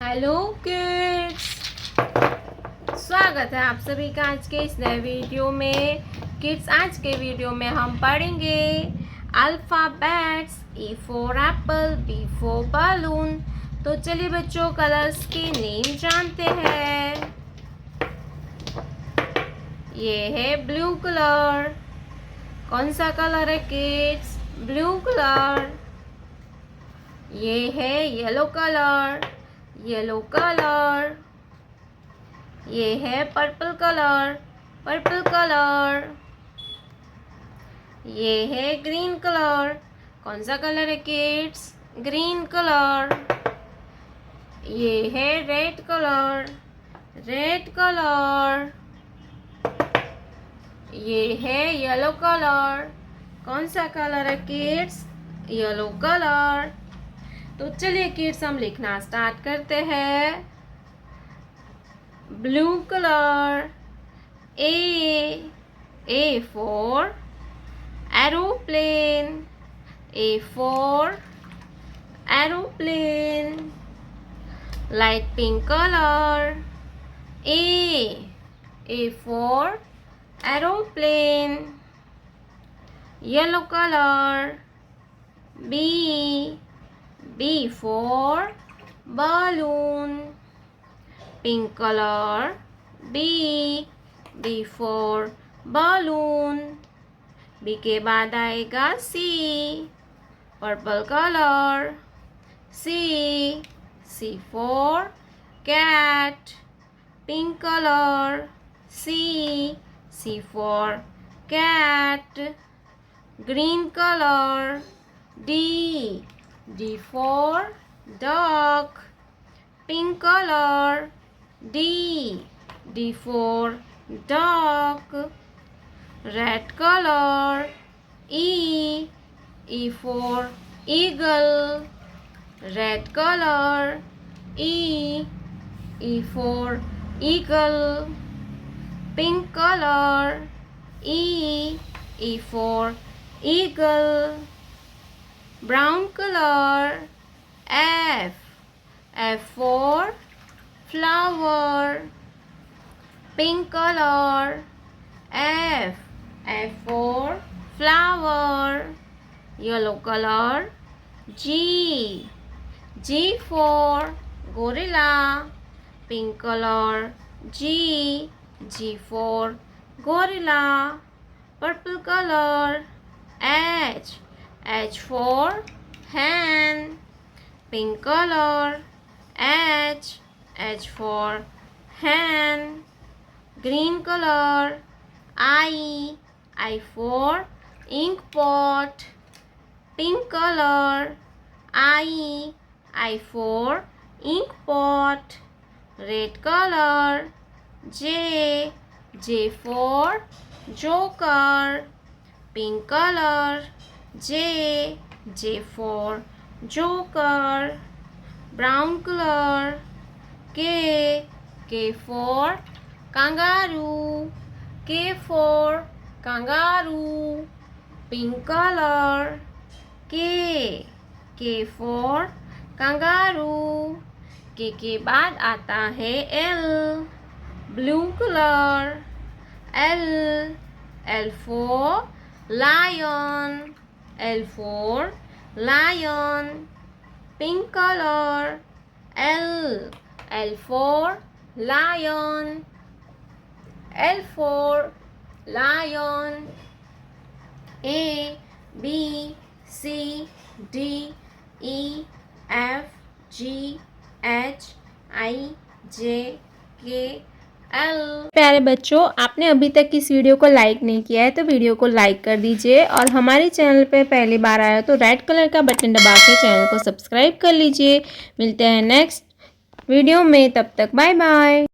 Hello kids, स्वागत है आप सभी का आज के इस नए वीडियो में। किड्स, आज के वीडियो में हम पढ़ेंगे alphabets. E for Apple, B for balloon. तो चलिए बच्चों, कलर्स के नेम जानते हैं। ये है ब्लू कलर। कौन सा कलर है किड्स? Blue colour. ये है येलो कलर, येलो कलर। ये है पर्पल कलर, पर्पल कलर। ये है ग्रीन कलर। कौन सा कलर है किड्स? Green colour. ये है रेड कलर, रेड कलर। ये है येलो कलर। कौन सा कलर है किड्स? Yellow colour. तो चलिए किड्स, हम लिखना स्टार्ट करते हैं। Blue colour. A for aeroplane, A for aeroplane. Light pink color. A for aeroplane. Yellow color. B for balloon. Pink color. B for balloon. B के बाद आएगा C, purple colour. C for cat. Pink colour. C for cat. Green colour. D for duck. Pink colour. D for duck. Red color. E for eagle. Red color. E for eagle. Pink color. E for eagle. Brown color. F for flower. Pink color. F for flower. Yellow color. G for gorilla. Pink color. G for gorilla. Purple color. H for hen. Pink color. H for hen. Green color. I for ink pot. Pink color. I for ink pot. Red color. J for joker. Pink color. J for joker. Brown color. K for kangaroo. K for kangaroo. Pink color. K for kangaroo. K के बाद आता है L, blue colour. L for lion. L for lion. Pink color. L for lion. L for lion. A B C D E F G H I J K L। प्यारे बच्चों, आपने अभी तक इस वीडियो को लाइक नहीं किया है तो वीडियो को लाइक कर दीजिए, और हमारे चैनल पे पहली बार आया तो रेड कलर का बटन दबा के चैनल को सब्सक्राइब कर लीजिए। मिलते हैं नेक्स्ट वीडियो में, तब तक बाय बाय।